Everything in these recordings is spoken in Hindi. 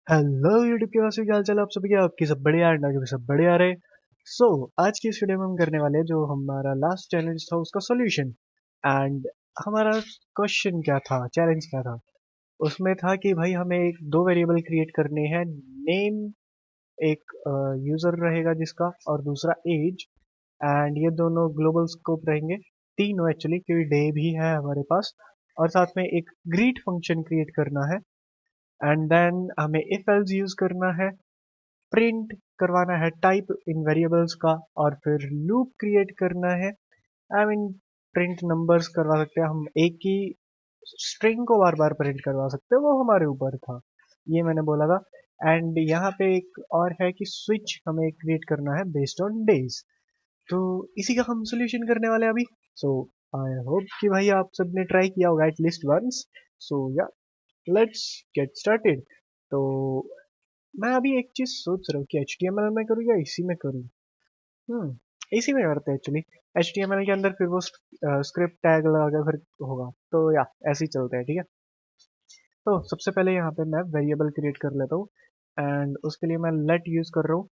हेलो यूट्यूब के वासी, क्या हाल चाल है आप सभी के। आपकी सब बढ़िया है ना, कि सब बढ़िया रहे। आज की इस वीडियो में हम करने वाले हैं जो हमारा लास्ट चैलेंज था उसका सॉल्यूशन। एंड हमारा क्वेश्चन क्या था, चैलेंज क्या था, उसमें था कि भाई हमें एक दो वेरिएबल क्रिएट करने हैं। नेम एक यूजर रहेगा जिसका, और दूसरा एज। एंड ये दोनों ग्लोबल स्कोप रहेंगे, तीनों एक्चुअली, क्योंकि डे भी है हमारे पास। और साथ में एक ग्रीट फंक्शन क्रिएट करना है। एंड देन हमें इफ एल्स यूज करना है, प्रिंट करवाना है टाइप इन वेरिएबल्स का, और फिर लूप क्रिएट करना है। आई मीन प्रिंट नंबर्स करवा सकते हैं हम, एक ही स्ट्रिंग को बार बार प्रिंट करवा सकते हैं, वो हमारे ऊपर था, ये मैंने बोला था। एंड यहाँ पे एक और है कि स्विच हमें क्रिएट करना है बेस्ड ऑन डेज। तो इसी का हम सोल्यूशन करने वाले हैं अभी। सो आई होप कि भाई आप सबने ट्राई किया होगा एटलीस्ट वंस। सो या, लेट्स गेट स्टार्टेड। तो मैं अभी एक चीज सोच रहा हूँ कि HTML में करूँ या इसी में करूँ। इसी में करते हैं एक्चुअली। HTML के अंदर फिर वो स्क्रिप्ट टैग लगा के फिर होगा, तो या ऐसे ही चलते हैं, ठीक है। तो सबसे पहले यहाँ पे मैं वेरिएबल क्रिएट कर लेता हूँ। एंड उसके लिए मैं लेट यूज कर रहा हूँ।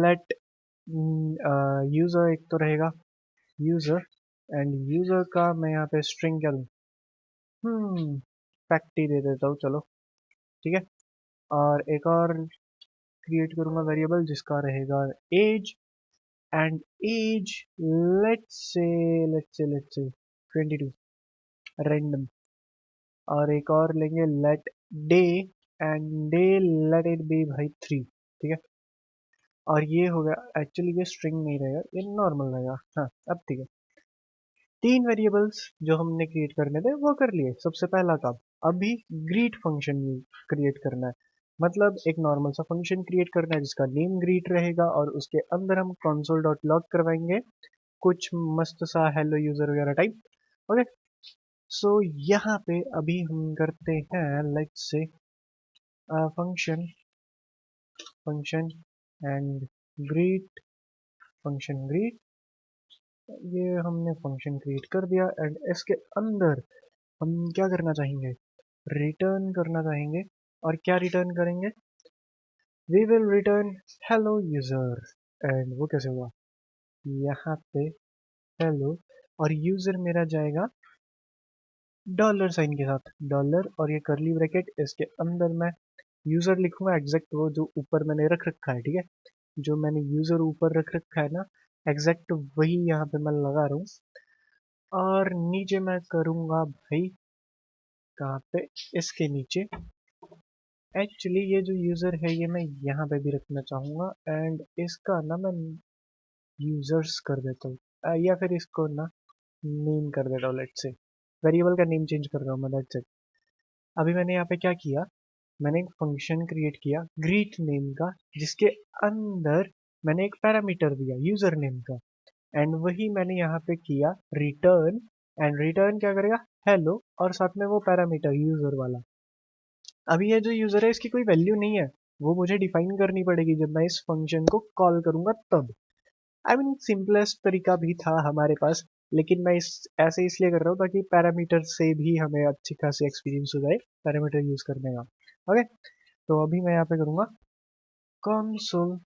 लेट यूजर एक तो रहेगा, यूजर। एंड यूजर का मैं यहाँ पे स्ट्रिंग क्या दूँ, फैक्ट ही दे देता हूँ, चलो ठीक है। और एक और क्रिएट करूंगा वेरिएबल जिसका रहेगा as. And as, let's say 22 random. और एक और लेंगे let day. And day let it be भाई 3, ठीक है। और ये हो गया, एक्चुअली ये स्ट्रिंग नहीं रहेगा, ये नॉर्मल रहेगा। हाँ, अब ठीक है। तीन वेरिएबल्स जो हमने क्रिएट करने थे वो कर लिए। सबसे पहला काम, अभी ग्रीट फंक्शन क्रिएट करना है। मतलब एक नॉर्मल सा फंक्शन क्रिएट करना है जिसका नेम ग्रीट रहेगा, और उसके अंदर हम console डॉट लॉग करवाएंगे कुछ मस्त सा हेलो यूजर वगैरह टाइप। ओके। सो यहाँ पे अभी हम करते हैं let's say function function and greet, function greet. ये हमने फंक्शन क्रिएट कर दिया। एंड इसके अंदर हम क्या करना चाहेंगे, रिटर्न करना चाहेंगे। और क्या रिटर्न करेंगे, we will return hello user. And वो कैसे हुआ, यहाँ पे हेलो, और यूजर मेरा जाएगा डॉलर साइन के साथ, डॉलर और ये करली ब्रैकेट, इसके अंदर मैं यूजर लिखूंगा एग्जैक्ट वो जो ऊपर मैंने रख रखा है, ठीक है। जो मैंने यूजर ऊपर रख रखा है ना, एग्जैक्ट वही यहाँ पे मैं लगा रहा हूँ। और नीचे मैं करूंगा भाई, कहाँ पे, इसके नीचे। एक्चुअली ये जो यूजर है ये मैं यहाँ पे भी रखना चाहूंगा। एंड इसका ना मैं यूजर्स कर देता हूँ, या फिर इसको ना नेम कर देता हूँ, लेट्स से वेरिएबल का नेम चेंज कर रहा हूँ मैं, दैट्स इट। अभी मैंने यहाँ पे क्या किया, मैंने एक फंक्शन क्रिएट किया ग्रीट नेम का, जिसके अंदर मैंने एक पैरामीटर दिया यूजर नेम का। एंड वही मैंने यहाँ पे किया रिटर्न। एंड रिटर्न क्या करेगा, हेलो, और साथ में वो पैरामीटर यूजर वाला। अभी ये जो यूजर है इसकी कोई वैल्यू नहीं है, वो मुझे डिफाइन करनी पड़ेगी जब मैं इस फंक्शन को कॉल करूंगा तब। आई मीन सिंपलेस्ट तरीका भी था हमारे पास, लेकिन मैं इस ऐसे इसलिए कर रहा हूँ ताकि पैरामीटर से भी हमें अच्छी खासी एक्सपीरियंस हो जाए पैरामीटर यूज करने का। ओके। तो अभी मैं यहाँ पे करूँगा console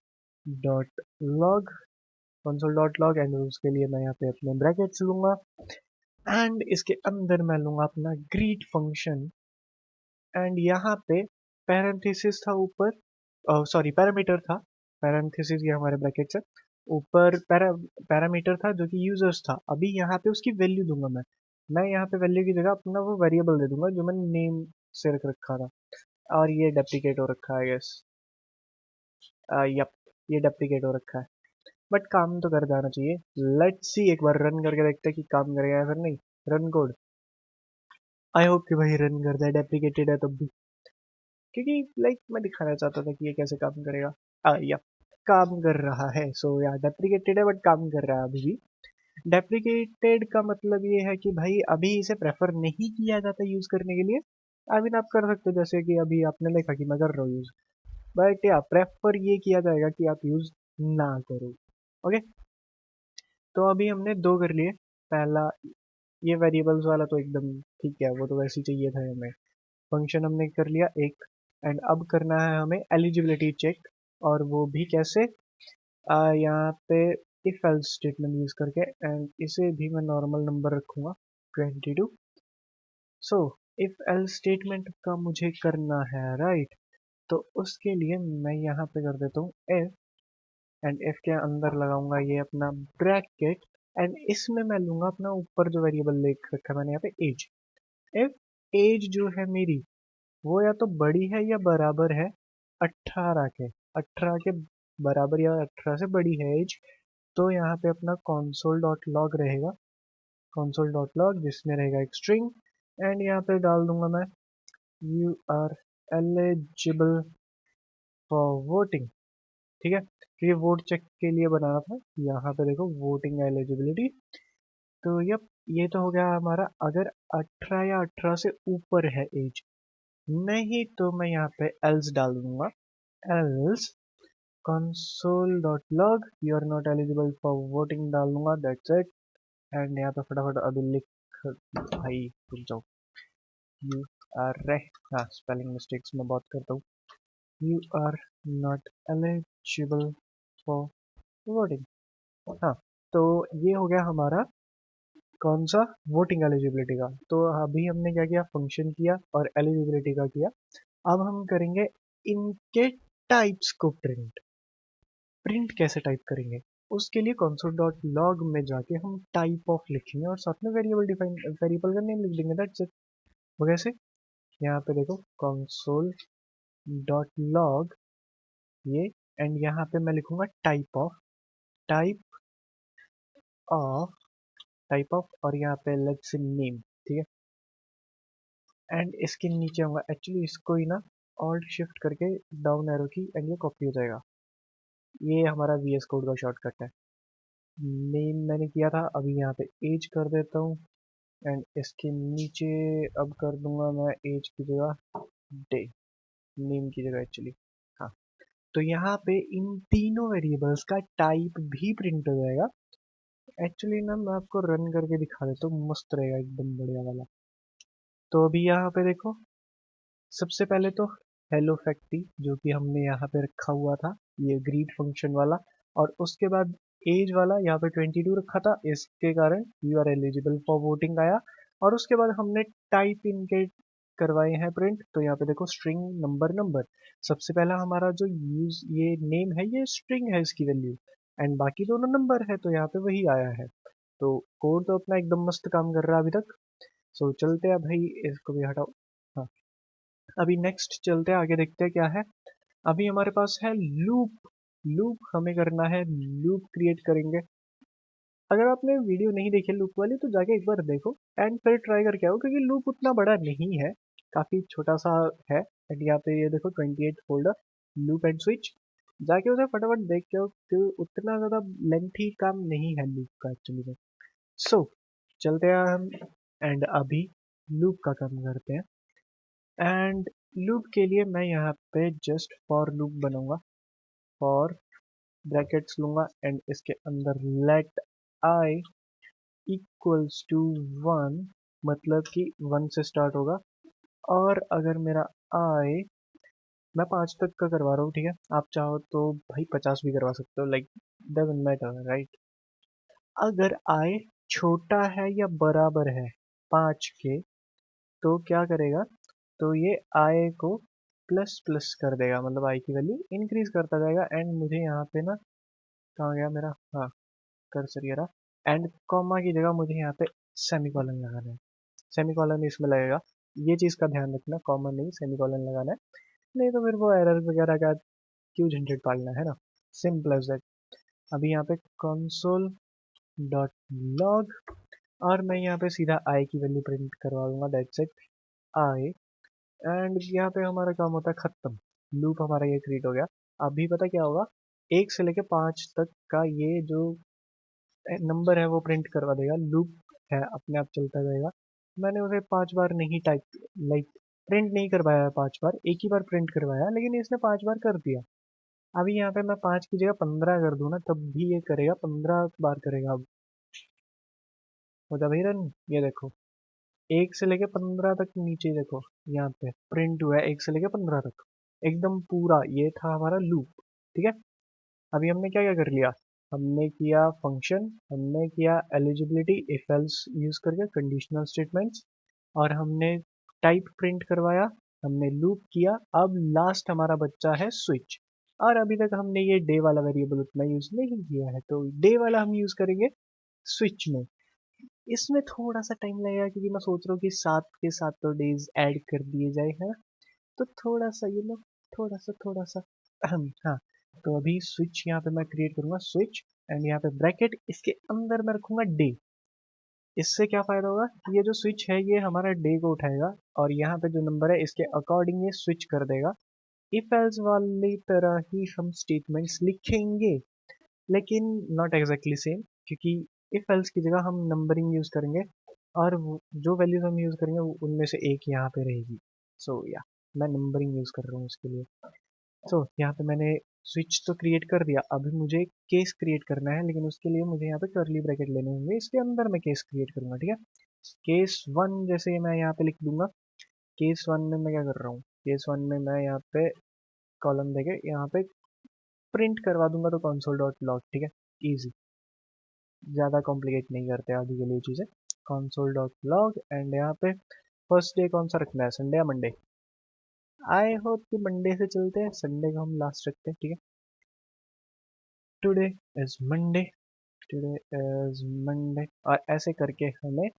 dot log, console dot log. And उसके लिए मैं यहाँ पे अपने ब्रैकेट्स लूंगा। एंड इसके अंदर मैं लूंगा अपना ग्रीट फंक्शन। एंड यहाँ पे पैरेंथेसिस था ऊपर, सॉरी पैरामीटर था। पैरेंथेसिस ये हमारे ब्रैकेट है, ऊपर पैरामीटर था जो कि यूजर्स था। अभी यहाँ पे उसकी वैल्यू दूंगा मैं यहाँ पे वैल्यू की जगह अपना वो वेरिएबल दे दूंगा जो मैंने नेम से रख रखा था। और ये डेप्लीकेट हो रखा है, यस। यप, ये डेप्लीकेट हो रखा है, बट काम तो कर जाना चाहिए। लेट्स सी, एक बार रन करके देखते हैं कि काम करेगा या फिर नहीं। रन कोड, आई होप कि भाई रन करता है, डेप्लीकेटेड है तब भी, क्योंकि लाइक मैं दिखाना चाहता था कि ये कैसे काम करेगा। या काम कर रहा है। सो या डेप्रिकेटेड है बट काम कर रहा है अभी भी। डेप्रिकेटेड का मतलब ये है कि भाई अभी इसे प्रेफर नहीं किया जाता यूज करने के लिए। आई मीन आप कर सकते हो, जैसे कि अभी आपने देखा कि मैं कर रहा हूँ यूज, बट या प्रेफर ये किया जाएगा कि आप यूज ना करो। ओके। तो अभी हमने दो कर लिए। पहला, ये वेरिएबल्स वाला तो एकदम ठीक है, वो तो वैसे ही चाहिए था हमें। फंक्शन हमने कर लिया एक। एंड अब करना है हमें एलिजिबिलिटी चेक, और वो भी कैसे, यहाँ पे इफ एल्स स्टेटमेंट यूज करके, एंड इसे भी मैं नॉर्मल नंबर रखूंगा 22। सो इफ एल्स स्टेटमेंट का मुझे करना है राइट, तो उसके लिए मैं यहाँ पे कर देता हूँ इफ, एंड इफ के अंदर लगाऊंगा ये अपना ब्रैकेट, एंड इसमें मैं लूंगा अपना ऊपर जो वेरिएबल लिख रखा है मैंने यहाँ पे एज। इफ एज जो है मेरी वो या तो बड़ी है या बराबर है 18 के, 18 के बराबर या 18 से बड़ी है एज, तो यहाँ पे अपना console डॉट लॉग रहेगा, console डॉट लॉग जिसमें रहेगा एक स्ट्रिंग, एंड यहाँ पे डाल दूंगा मैं you are eligible for voting. ठीक है, तो ये वोट चेक के लिए बनाना था। यहाँ पे देखो वोटिंग एलिजिबिलिटी, तो ये तो हो गया हमारा अगर 18 या 18 से ऊपर है एज, नहीं तो मैं यहाँ पे एल्स डाल दूंगा, else console.log you are not eligible for voting डाल दूंगा, दैट्स इट। एंड यहाँ पे फटाफट अभी लिख, भाई रुक जाओ, यू आर रे, हाँ स्पेलिंग मिस्टेक्स में बहुत करता हूँ, you are not eligible for voting. हाँ, तो ये हो गया हमारा कौन सा, वोटिंग एलिजिबिलिटी का। तो अभी हमने क्या किया, फंक्शन किया और एलिजिबिलिटी का किया। अब हम करेंगे इनके टाइप्स को प्रिंट। प्रिंट कैसे टाइप करेंगे, उसके लिए console.log में जाके हम टाइप ऑफ लिखेंगे और साथ में वेरिएबल डिफाइन, वेरिएबल का नेम लिख देंगे, दैट्स इट। वो कैसे, यहाँ पे देखो console.log ये, एंड यहाँ पे मैं लिखूंगा type of, type of, type of, और यहाँ पे लेट्स नेम, ठीक है। एंड इसके नीचे आऊंगा, एक्चुअली इसको ही ना ऑल्ट शिफ्ट करके डाउन एरो की, एंड ये कॉपी हो जाएगा। ये हमारा VS कोड का शॉर्टकट है। नेम मैंने किया था, अभी यहाँ पे एज कर देता हूँ, एंड इसके नीचे अब कर दूंगा मैं एज की जगह डे, नेम की जगह एक्चुअली। हाँ, तो यहाँ पे इन तीनों वेरिएबल्स का टाइप भी प्रिंट हो जाएगा। एक्चुअली ना मैं आपको रन करके दिखा देता हूँ, मस्त रहेगा एकदम बढ़िया वाला। तो अभी यहाँ पे देखो, सबसे पहले तो हेलो फैक्ट्री जो कि हमने यहाँ पे रखा हुआ था, ये ग्रीट फंक्शन वाला, और उसके बाद एज वाला यहाँ पे 22 रखा था, इसके कारण you are eligible for voting आया। और उसके बाद हमने टाइप इनके करवाए हैं प्रिंट, तो यहाँ पे देखो स्ट्रिंग नंबर नंबर, सबसे पहला हमारा जो यूज ये नेम है ये स्ट्रिंग है इसकी वैल्यू, एंड बाकी दोनों नंबर है, तो यहाँ पे वही आया है। तो कोड तो अपना एकदम मस्त काम कर रहा है अभी तक। सो चलते हैं भाई, इसको भी हटाओ। हाँ, अभी नेक्स्ट चलते हैं आगे, देखते हैं क्या है। अभी हमारे पास है लूप। लूप हमें करना है, लूप क्रिएट करेंगे। अगर आपने वीडियो नहीं देखी लूप वाली तो जाके एक बार देखो एंड फिर ट्राई करके आओ, क्योंकि लूप उतना बड़ा नहीं है, काफी छोटा सा है। एंड यहाँ पे ये देखो 28 फोल्डर, लूप एंड स्विच, जाके उसे फटाफट देख के आओ कि उतना ज्यादा लेंथी काम नहीं है लूप का एक्चुअली में। सो चलते हैं हम, एंड अभी लूप का काम करते हैं। एंड लूप के लिए मैं यहाँ पे जस्ट फॉर लूप बनाऊंगा, फॉर ब्रैकेट्स लूंगा, एंड इसके अंदर लेट आई इक्वल्स टू 1, मतलब कि 1 से स्टार्ट होगा। और अगर मेरा आई, मैं 5 तक का करवा रहा हूँ, ठीक है, आप चाहो तो भाई 50 भी करवा सकते हो, लाइक डजंट मैटर राइट। अगर आई छोटा है या बराबर है 5 के, तो क्या करेगा, तो ये आई को प्लस प्लस कर देगा, मतलब आई की वैल्यू इंक्रीज करता जाएगा। एंड मुझे यहाँ पे ना, कहाँ गया मेरा, हाँ कर्सर ये रहा, एंड कॉमा की जगह मुझे यहाँ पे सेमीकोलन लगाना है। सेमीकोलन इसमें लगेगा, ये चीज़ का ध्यान रखना, कॉमा नहीं सेमीकोलन लगाना है, नहीं तो फिर वो एरर वगैरह का क्यों झंझट पालना है ना, सिंपल एज दैट। अभी यहाँ पे console डॉट लॉग, और मैं यहाँ पे सीधा आई की वैल्यू प्रिंट करवा दूंगा, दैट्स इट, आई। एंड यहाँ पे हमारा काम होता है खत्म, लूप हमारा ये क्रिएट हो गया। अभी पता क्या होगा, 1 से लेके 5 तक का ये जो नंबर है वो प्रिंट करवा देगा, लूप है अपने आप चलता जाएगा। मैंने उसे 5 बार नहीं टाइप, लाइक प्रिंट नहीं करवाया 5 बार, एक ही बार प्रिंट करवाया, लेकिन इसने 5 बार कर दिया। अभी यहाँ पे मैं 5 की जगह 15 कर दूं ना, तब भी ये करेगा, 15 बार करेगा। अब हो जा भाई रन, ये देखो 1 से लेके 15 तक नीचे देखो, यहाँ पे प्रिंट हुआ है 1 से लेके 15 तक। एकदम पूरा ये था हमारा लूप। ठीक है, अभी हमने क्या क्या कर लिया, हमने किया फंक्शन, हमने किया एलिजिबिलिटी इफ एल्स यूज करके कंडीशनल स्टेटमेंट्स, और हमने टाइप प्रिंट करवाया, हमने लूप किया। अब लास्ट हमारा बच्चा है स्विच। और अभी तक हमने ये डे वाला वेरिएबल उतना यूज नहीं किया है, तो डे वाला हम यूज करेंगे स्विच में। इसमें थोड़ा सा टाइम लगेगा क्योंकि मैं सोच रहा हूँ कि साथ के साथ तो डेज ऐड कर दिए जाए, है ना? तो थोड़ा सा थोड़ा सा हाँ। तो अभी स्विच यहाँ पे मैं क्रिएट करूंगा स्विच, एंड यहाँ पे ब्रैकेट, इसके अंदर मैं रखूंगा डे। इससे क्या फायदा होगा, ये जो स्विच है ये हमारा डे को उठाएगा, और यहाँ पे जो नंबर है इसके अकॉर्डिंग ये स्विच कर देगा। इफ एल्स वाली तरह ही हम स्टेटमेंट्स लिखेंगे, लेकिन नॉट एग्जैक्टली सेम, क्योंकि इफ एल्स की जगह हम नंबरिंग यूज करेंगे, और जो वैल्यूज हम यूज करेंगे उनमें से एक यहाँ पे रहेगी। सो या मैं नंबरिंग यूज कर रहा हूँ उसके लिए। सो यहाँ पे मैंने स्विच तो क्रिएट कर दिया, अभी मुझे केस क्रिएट करना है, लेकिन उसके लिए मुझे यहाँ पे कर्ली ब्रैकेट लेने होंगे, इसके अंदर मैं केस क्रिएट करूंगा। ठीक है, केस वन जैसे मैं यहाँ पे लिख दूंगा। केस वन में मैं क्या कर रहा हूँ, केस वन में मैं यहाँ पे कॉलम देके यहाँ पे प्रिंट करवा दूंगा, तो कंसोल डॉट लॉग। ठीक है, इजी, ज़्यादा कॉम्प्लिकेट नहीं करते अभी के लिए चीज़ें। कंसोल डॉट लॉग, एंड यहाँ पे फर्स्ट डे कौन सा रखना है, संडे या मंडे? आई होप कि मंडे से चलते हैं, संडे को हम लास्ट रखते हैं। ठीक है, today is Monday, today is Monday, और ऐसे करके हमें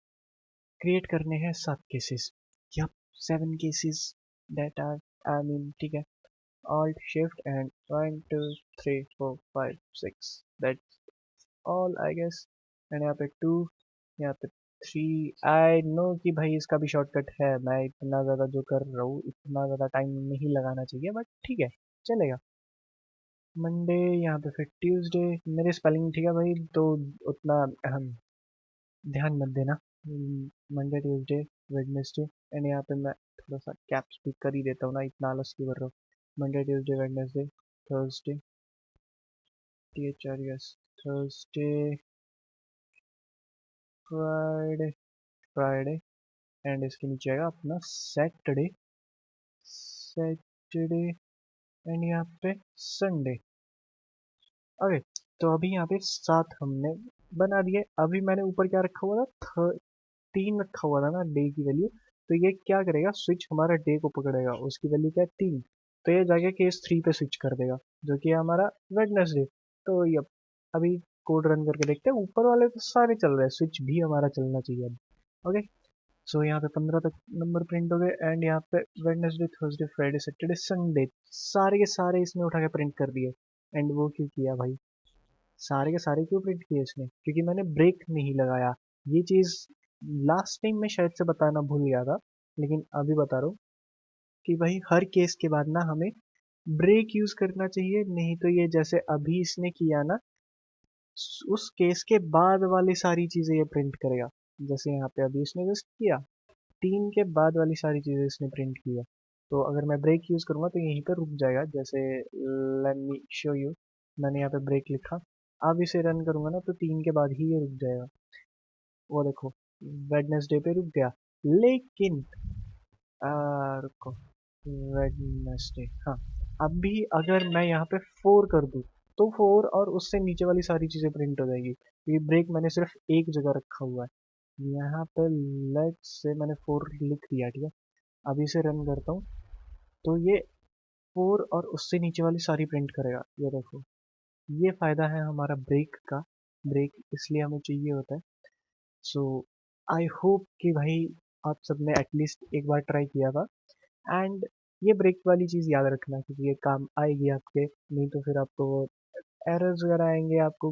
क्रिएट करने हैं 7 cases. Yup, 7 cases that are, I mean, ठीक है। Alt shift and 1 2 3 4 5 6, that's all I guess. And यहाँ पे 2, यहाँ पे 3। आई नो कि भाई इसका भी शॉर्टकट है, मैं इतना ज़्यादा जो कर रहा हूँ इतना ज़्यादा टाइम नहीं लगाना चाहिए, बट ठीक है, चलेगा। मंडे, यहाँ पे फिर ट्यूसडे। मेरे स्पेलिंग ठीक है भाई, तो उतना ध्यान मत देना। मंडे, ट्यूसडे, वेडनेसडे, एंड यहाँ पे मैं थोड़ा सा कैप्स भी कर ही देता हूँ ना, इतना आलस क्यों कर रहा हूँ। Monday, Tuesday, Wednesday, Thursday, THRS, Thursday, Friday, Friday, and इसके नीचे आएगा अपना सैटरडे, सैटरडे, एंड यहाँ पे संडे। ओके, तो अभी यहाँ पे 7 हमने बना दिए। अभी मैंने ऊपर क्या रखा हुआ था, 3 रखा हुआ था ना डे की वैल्यू। तो ये क्या करेगा, स्विच हमारा डे को पकड़ेगा, उसकी वैल्यू क्या है, 3। तो ये जाके केस 3 पे स्विच कर देगा, जो कि है हमारा वेडनेसडे। तो ये अभी कोड रन करके देखते हैं, ऊपर वाले तो सारे चल रहे हैं, स्विच भी हमारा चलना चाहिए अब। ओके, सो यहाँ पे 15 तक नंबर प्रिंट हो गए, एंड यहाँ पे Wednesday, Thursday, Friday, Saturday, Sunday, सारे के सारे इसने उठा के प्रिंट कर दिए। एंड वो क्यों किया भाई, सारे के सारे क्यों प्रिंट किए इसने, क्योंकि मैंने ब्रेक नहीं लगाया। ये चीज़ लास्ट टाइम मैं शायद से बताना भूल गया था, लेकिन अभी बता रहा हूँ कि भाई हर केस के बाद ना हमें ब्रेक यूज करना चाहिए, नहीं तो ये जैसे अभी इसने किया ना, उस केस के बाद वाली सारी चीजें ये प्रिंट करेगा। जैसे यहाँ पे अभी इसने जस्ट किया, 3 के बाद वाली सारी चीजें इसने प्रिंट किया। तो अगर मैं ब्रेक यूज करूंगा तो यहीं पर रुक जाएगा, जैसे लेट मी शो यू। मैंने यहाँ पे ब्रेक लिखा, अब इसे रन करूंगा ना तो 3 के बाद ही ये रुक जाएगा। वो देखो, वेडनेसडे पे रुक गया, लेकिन रुको, वेडनेसडे, हाँ। अब भी अगर मैं यहाँ पे 4 कर दूँ, तो 4 और उससे नीचे वाली सारी चीज़ें प्रिंट हो जाएगी। ये ब्रेक मैंने सिर्फ एक जगह रखा हुआ है, यहाँ पे लेट से मैंने 4 लिख दिया। ठीक है, अभी इसे रन करता हूँ, तो ये 4 और उससे नीचे वाली सारी प्रिंट करेगा। ये देखो, ये फ़ायदा है हमारा ब्रेक का, ब्रेक इसलिए हमें चाहिए होता है। सो आई होप कि भाई आप सबने एटलीस्ट एक बार ट्राई किया था, एंड ये ब्रेक वाली चीज़ याद रखना, क्योंकि ये काम आएगी आपके, नहीं तो फिर आपको एरर्स वगैरह आएंगे आपको,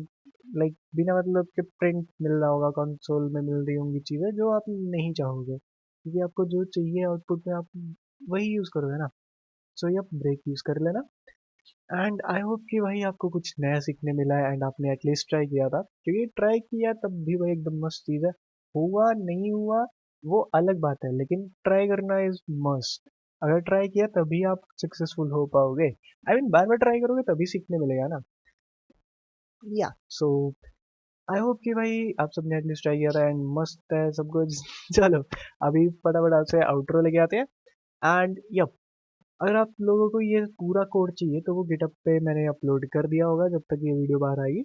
लाइक बिना मतलब के प्रिंट मिल रहा होगा, कंसोल में मिल रही होंगी चीज़ें जो आप नहीं चाहोगे, क्योंकि आपको जो चाहिए आउटपुट में आप वही यूज़ करोगे ना। सो ये आप ब्रेक यूज़ कर लेना, एंड आई होप कि भाई आपको कुछ नया सीखने मिला है, एंड आपने एटलीस्ट ट्राई किया था, क्योंकि ट्राई किया तब भी भाई एकदम मस्त चीज़ है। हुआ नहीं हुआ वो अलग बात है, लेकिन ट्राई करना इज मस्ट। अगर ट्राई किया तभी आप सक्सेसफुल हो पाओगे, I mean bar bar try करोगे तभी सीखने मिलेगा ना। या सो आई होप कि भाई आप सबने एटलीस्ट ट्राई किया था, एंड मस्त है सब कुछ चलो, अभी फटाफट आपसे आउटरो लेके आते हैं, एंड यप, अगर आप लोगों को ये पूरा कोड चाहिए तो वो गिटअप पे मैंने अपलोड कर दिया होगा जब तक ये वीडियो बाहर आएगी,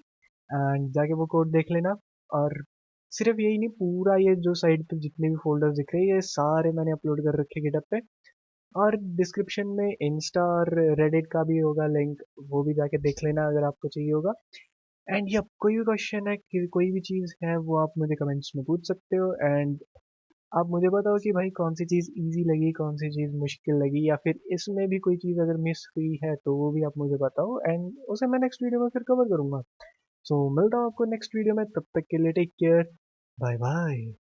एंड जाके वो कोड देख लेना। और सिर्फ यही नहीं, पूरा ये जो साइड पे जितने भी फोल्डर्स दिख रहे हैं ये सारे मैंने अपलोड कर रखे गिटअप पे। और डिस्क्रिप्शन में इंस्टा और रेडिट का भी होगा लिंक, वो भी जाके देख लेना अगर आपको चाहिए होगा। एंड या कोई भी क्वेश्चन है कि कोई भी चीज़ है वो आप मुझे कमेंट्स में पूछ सकते हो। एंड आप मुझे बताओ कि भाई कौन सी चीज़ इजी लगी, कौन सी चीज़ मुश्किल लगी, या फिर इसमें भी कोई चीज़ अगर मिस हुई है तो वो भी आप मुझे बताओ, एंड उसे मैं नेक्स्ट वीडियो में फिर कवर करूँगा। सो मिलता हूँ आपको नेक्स्ट वीडियो में, तब तक के लिए टेक केयर, बाय बाय।